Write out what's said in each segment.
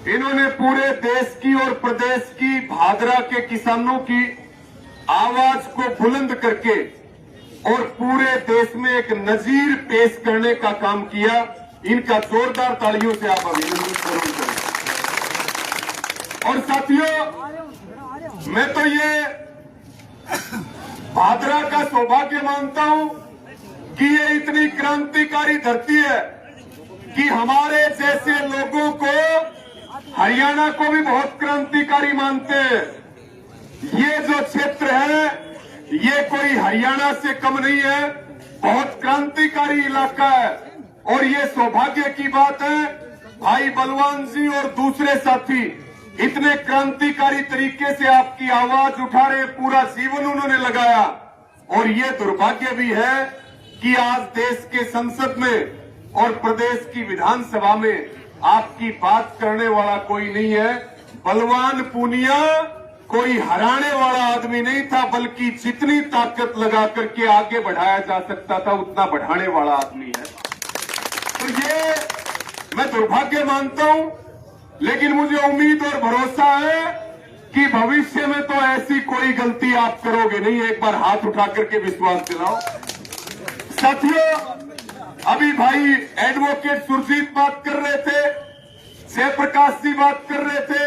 इन्होंने पूरे देश की और प्रदेश की भादरा के किसानों की आवाज को बुलंद करके और पूरे देश में एक नजीर पेश करने का काम किया। इनका जोरदार तालियों से आप अभिनंदन जरूर करें। और साथियों, मैं तो ये भादरा का सौभाग्य मानता हूं कि ये इतनी क्रांतिकारी धरती है कि हमारे जैसे लोगों को हरियाणा को भी बहुत क्रांतिकारी मानते हैं। ये जो क्षेत्र है ये कोई हरियाणा से कम नहीं है, बहुत क्रांतिकारी इलाका है। और ये सौभाग्य की बात है, भाई बलवान जी और दूसरे साथी इतने क्रांतिकारी तरीके से आपकी आवाज उठा रहे, पूरा जीवन उन्होंने लगाया। और ये दुर्भाग्य भी है कि आज देश के संसद में और प्रदेश की विधानसभा में आपकी बात करने वाला कोई नहीं है। बलवान पूनिया कोई हराने वाला आदमी नहीं था, बल्कि जितनी ताकत लगा करके आगे बढ़ाया जा सकता था उतना बढ़ाने वाला आदमी है। तो ये मैं दुर्भाग्य मानता हूं, लेकिन मुझे उम्मीद और भरोसा है कि भविष्य में तो ऐसी कोई गलती आप करोगे नहीं। एक बार हाथ उठा करके विश्वास दिलाओ। साथियों, अभी भाई एडवोकेट सुरजीत बात कर रहे थे, जयप्रकाश जी बात कर रहे थे,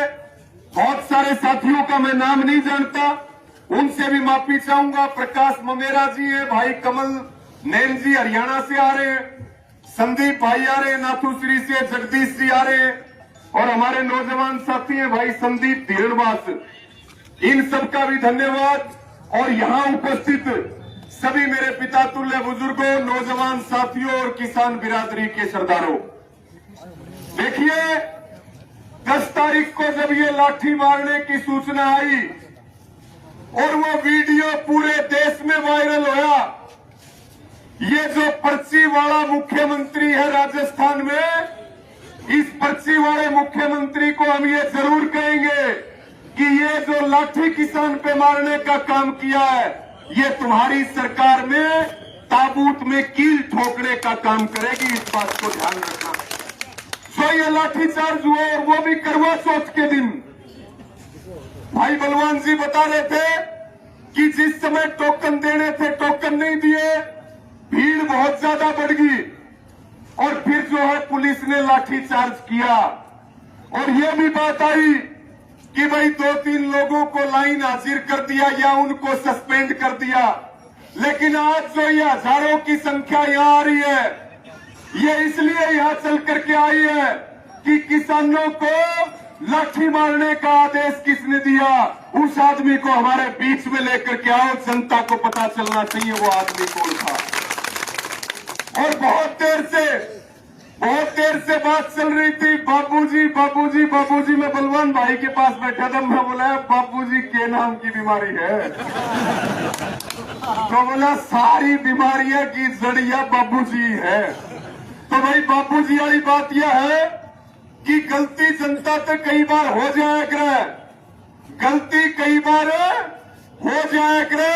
बहुत सारे साथियों का मैं नाम नहीं जानता, उनसे भी माफी चाहूंगा। प्रकाश ममेरा जी है, भाई कमल नैन जी हरियाणा से आ रहे हैं, संदीप भाई आ रहे हैं नाथुश्री से, जगदीश जी आ रहे हैं, और हमारे नौजवान साथी हैं भाई संदीप धीरणवास। इन सबका भी धन्यवाद। और यहाँ उपस्थित सभी मेरे पिता तुल्य बुजुर्गों, नौजवान साथियों और किसान बिरादरी के सरदारों, देखिए 10 तारीख को जब ये लाठी मारने की सूचना आई और वो वीडियो पूरे देश में वायरल होया, ये जो पर्ची वाला मुख्यमंत्री है राजस्थान में, इस पर्ची वाले मुख्यमंत्री को हम ये जरूर कहेंगे कि ये जो लाठी किसान पे मारने का काम किया है, ये तुम्हारी सरकार में ताबूत में कील ठोकने का काम करेगी। इस बात को ध्यान रखना। सो ये लाठीचार्ज हुआ, और वो भी करवा चौथ के दिन। भाई बलवान जी बता रहे थे कि जिस समय टोकन देने थे टोकन नहीं दिए, भीड़ बहुत ज्यादा बढ़ गई और फिर जो है पुलिस ने लाठीचार्ज किया। और ये भी बात आई कि भाई 2-3 लोगों को लाइन हाजिर कर दिया या उनको सस्पेंड कर दिया। लेकिन आज जो ये हजारों की संख्या यहाँ आ रही है, ये इसलिए यहाँ चल करके आई है कि किसानों को लाठी मारने का आदेश किसने दिया, उस आदमी को हमारे बीच में लेकर के आओ। जनता को पता चलना चाहिए वो आदमी कौन था। और बहुत देर से बात चल रही थी, बाबूजी बाबूजी बाबूजी। मैं बलवान भाई के पास बैठा था, मैं बोला बाबूजी के नाम की बीमारी है? तो बोला सारी बीमारियां की जड़िया बाबूजी है। तो भाई बाबूजी वाली बात यह है कि गलती जनता तो कई बार हो जाया करे, गलती कई बार हो जाया करे,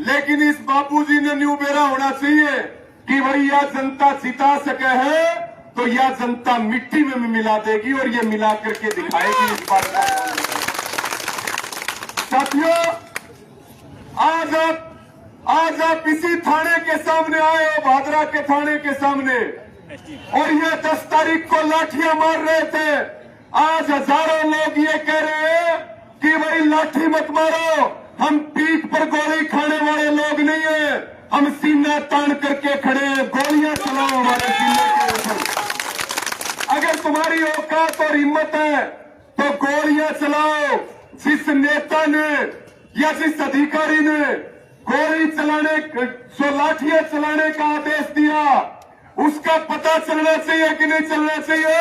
लेकिन इस बाबूजी ने न्यू बेरा होना चाहिए कि भाई यह जनता जिता सके है तो यह जनता मिट्टी में मिला देगी और ये मिला करके दिखाएगी। इस बात का साथियों, आज आप इसी थाने के सामने आए हो, भादरा के थाने के सामने, और ये 10 तारीख को लाठियां मार रहे थे। आज हजारों लोग ये कह रहे हैं कि भाई लाठी मत मारो, हम पीठ पर गोली खाने वाले लोग नहीं है, हम सीना तान करके खड़े हैं, गोलियां चलाओ हमारे सीने के ऊपर। अगर तुम्हारी औकात और हिम्मत है तो गोलियां चलाओ। जिस नेता ने या जिस अधिकारी ने गोली चलाने, जो लाठियां चलाने का आदेश दिया, उसका पता चलना चाहिए कि नहीं चलना चाहिए?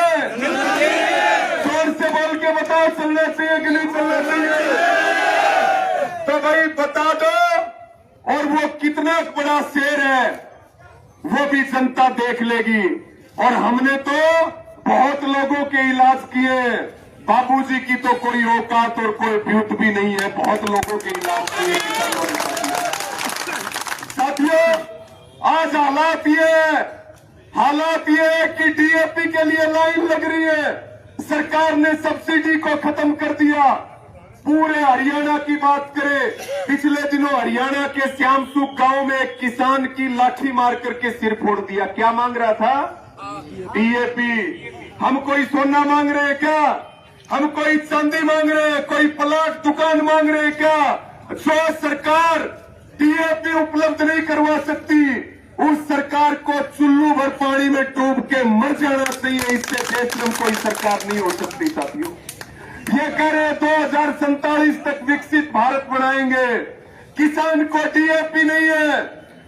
जोर से बोल के बताओ, चलना चाहिए कि नहीं चलना चाहिए? तो भाई बता दो। और वो कितना बड़ा शेर है वो भी जनता देख लेगी। और हमने तो बहुत लोगों के इलाज किए, बाबूजी की तो कोई औकात और कोई ब्यूट भी नहीं है, बहुत लोगों के इलाज किए। साथियों, आज हालात ये है कि डीएपी के लिए लाइन लग रही है, सरकार ने सब्सिडी को खत्म कर दिया। पूरे हरियाणा की बात करें, पिछले दिनों हरियाणा के श्यामसुख गांव में एक किसान की लाठी मार करके सिर फोड़ दिया। क्या मांग रहा था? डीएपी। हम कोई सोना मांग रहे हैं क्या? हम कोई चांदी मांग रहे हैं? कोई प्लाट दुकान मांग रहे हैं क्या? जो सरकार डीएपी उपलब्ध नहीं करवा सकती, उस सरकार को चुल्लू भर पानी में डूब के मर जाना चाहिए। इससे बेहतर कोई सरकार नहीं हो सकती। साथियों, ये कह रहे 2047 तक विकसित भारत बनाएंगे। किसान को डीएपी नहीं है,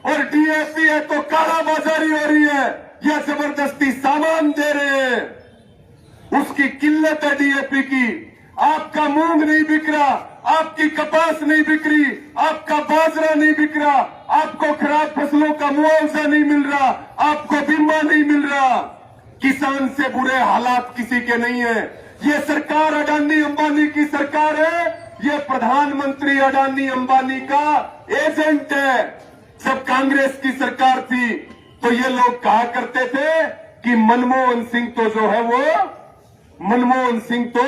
और डीएपी है तो काला बाजारी हो रही है या जबरदस्ती सामान दे रहे हैं। उसकी किल्लत है डीएपी की। आपका मूंग नहीं बिक रहा, आपकी कपास नहीं बिक रही, आपका बाजरा नहीं बिक रहा, आपको खराब फसलों का मुआवजा नहीं मिल रहा, आपको बीमा नहीं मिल रहा। किसान से बुरे हालात किसी के नहीं है। ये सरकार अडानी अंबानी की सरकार है। ये प्रधानमंत्री अडानी अंबानी का एजेंट है। जब कांग्रेस की सरकार थी तो ये लोग कहा करते थे कि मनमोहन सिंह तो जो है वो, मनमोहन सिंह तो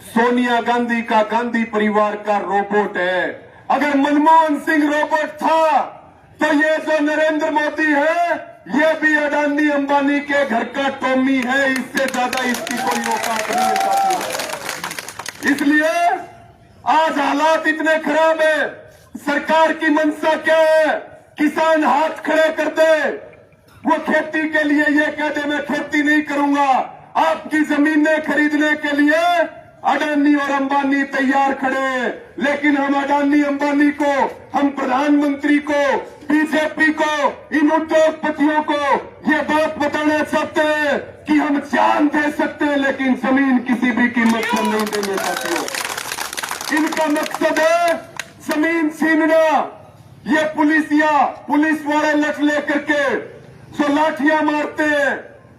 सोनिया गांधी का, गांधी परिवार का रोबोट है। अगर मनमोहन सिंह रोबोट था तो ये जो नरेंद्र मोदी है, ये भी अडानी अंबानी के घर का टॉमी है। इससे ज्यादा इसकी कोई औकात नहीं है साथियों। इसलिए आज हालात इतने खराब है। सरकार की मंशा क्या है? किसान हाथ खड़े कर दे, वो खेती के लिए ये कह दे मैं खेती नहीं करूंगा। आपकी जमीनें खरीदने के लिए अडानी और अंबानी तैयार खड़े हैं, लेकिन हम अडानी अंबानी को, हम प्रधानमंत्री को, बीजेपी को, इन उद्योगपतियों को ये बात बताना चाहते हैं कि हम जान दे सकते हैं, लेकिन जमीन किसी भी कीमत पर नहीं देंगे साथियों। इनका मकसद है जमीन छीनना। ये पुलिस वाले लठ लेकर के जो लाठियां मारते हैं,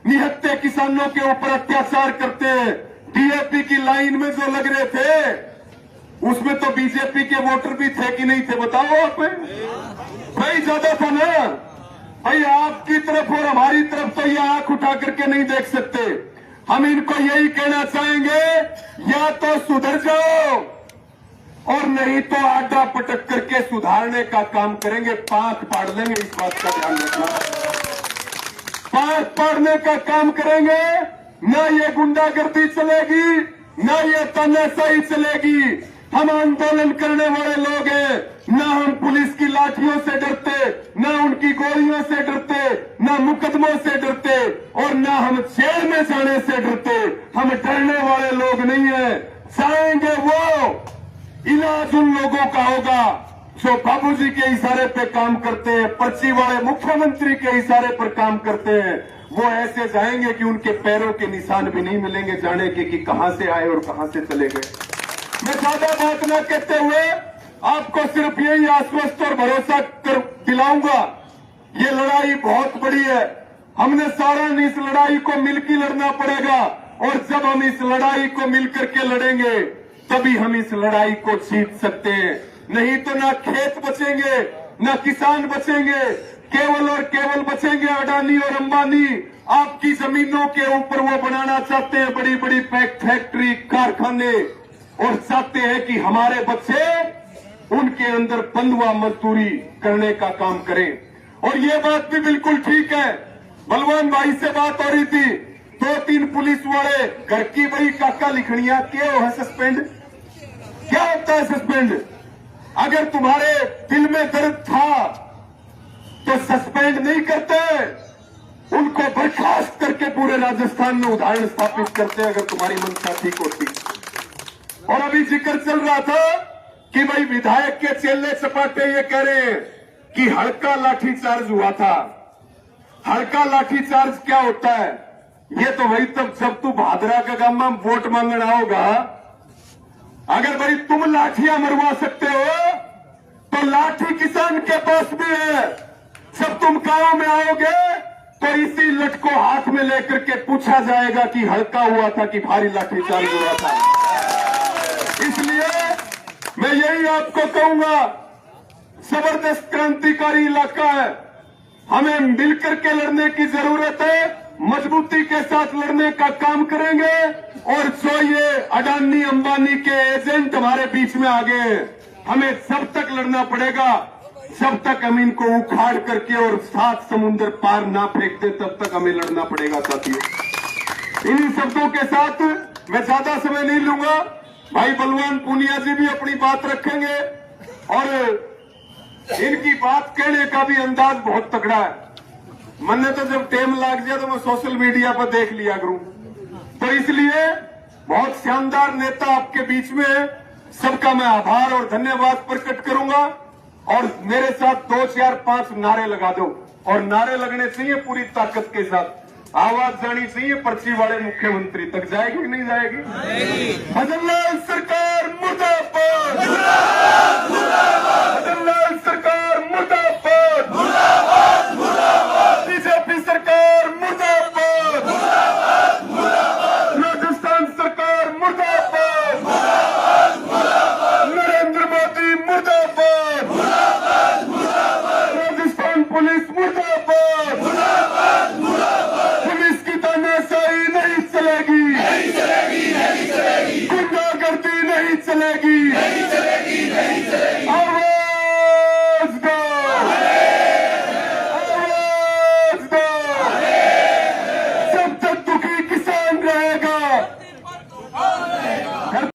निहत्थे किसानों के ऊपर अत्याचार करते हैं। डीएपी की लाइन में जो लग रहे थे, उसमें तो बीजेपी के वोटर भी थे कि नहीं थे? बताओ आप। भाई ज्यादा था ना भाई। आपकी तरफ और हमारी तरफ तो ये आंख उठा करके नहीं देख सकते। हम इनको यही कहना चाहेंगे, या तो सुधर जाओ और नहीं तो आडा पटक करके सुधारने का काम करेंगे। पांख पाड़ लेंगे, इस बात का ध्यान रखना। पांख पाड़ने का काम करेंगे, ना ये गुंडागर्दी चलेगी, ना ये तानाशाही चलेगी। हम आंदोलन करने वाले लोग हैं, ना हम पुलिस की लाठियों से डरते, ना उनकी गोलियों से डरते, ना मुकदमों से डरते, और ना हम जेल में जाने से डरते। हम डरने वाले लोग नहीं हैं। जाएंगे वो, इलाज उन लोगों का होगा जो बाबूजी के इशारे पे काम करते हैं, पर्ची वाले मुख्यमंत्री के इशारे पर काम करते हैं। वो ऐसे जाएंगे कि उनके पैरों के निशान भी नहीं मिलेंगे जाने के कि कहां से आए और कहां से चले गए। मैं ज्यादा बात न कहते हुए आपको सिर्फ यही आश्वस्त और भरोसा कर दिलाऊंगा, ये लड़ाई बहुत बड़ी है। हमने सारा इस लड़ाई को मिलकर लड़ना पड़ेगा, और जब हम इस लड़ाई को मिलकर के लड़ेंगे तभी हम इस लड़ाई को जीत सकते हैं। नहीं तो ना खेत बचेंगे, ना किसान बचेंगे, केवल और केवल बचेंगे अडानी और अंबानी। आपकी जमीनों के ऊपर वो बनाना चाहते हैं बड़ी बड़ी फैक्ट्री, कारखाने, और चाहते हैं कि हमारे बच्चे उनके अंदर बंधुआ मजदूरी करने का काम करें। और ये बात भी बिल्कुल ठीक है। बलवान भाई से बात हो रही थी, 2-3 पुलिस वाले घर की बड़ी काका लिखनिया क्या है सस्पेंड? क्या होता है सस्पेंड? अगर तुम्हारे दिल में दर्द था तो सस्पेंड नहीं करते, उनको बर्खास्त करके पूरे राजस्थान में उदाहरण स्थापित करते अगर तुम्हारी मंशा ठीक होती। और अभी जिक्र चल रहा था कि भाई विधायक के चेले चपाटे ये कह रहे हैं कि हल्का लाठीचार्ज हुआ था। हल्का लाठीचार्ज क्या होता है? ये तो वही तब जब तू भादरा का गांव में वोट मांगना होगा। अगर भाई तुम लाठियां मरवा सकते हो तो लाठी किसान के पास भी है। जब तुम गांव में आओगे तो इसी लठ को हाथ में लेकर के पूछा जाएगा कि हल्का हुआ था कि भारी लाठीचार्ज हुआ था। इसलिए मैं यही आपको कहूंगा, जबरदस्त क्रांतिकारी इलाका है, हमें मिलकर के लड़ने की जरूरत है। मजबूती के साथ लड़ने का काम करेंगे। और जो ये अडानी अंबानी के एजेंट हमारे बीच में आ गए हैं, हमें जब तक लड़ना पड़ेगा, जब तक हम इनको उखाड़ करके और 7 समुद्र पार ना फेंक दे, तब तक हमें लड़ना पड़ेगा साथियों। इन्हीं शब्दों के साथ मैं ज्यादा समय नहीं लूंगा। भाई बलवान पूनिया जी भी अपनी बात रखेंगे और इनकी बात कहने का भी अंदाज बहुत तगड़ा है। मैंने तो जब टेम लाग गया तो मैं सोशल मीडिया पर देख लिया करूं, तो इसलिए बहुत शानदार नेता आपके बीच में है। सबका मैं आभार और धन्यवाद प्रकट करूंगा। और मेरे साथ 2, 4, 5 नारे लगा दो, और नारे लगने चाहिए पूरी ताकत के साथ। आवाज जानी चाहिए पर्ची वाले मुख्यमंत्री तक। जाएगी कि नहीं जाएगी? भजनलाल सरकार मुर्दाबाद।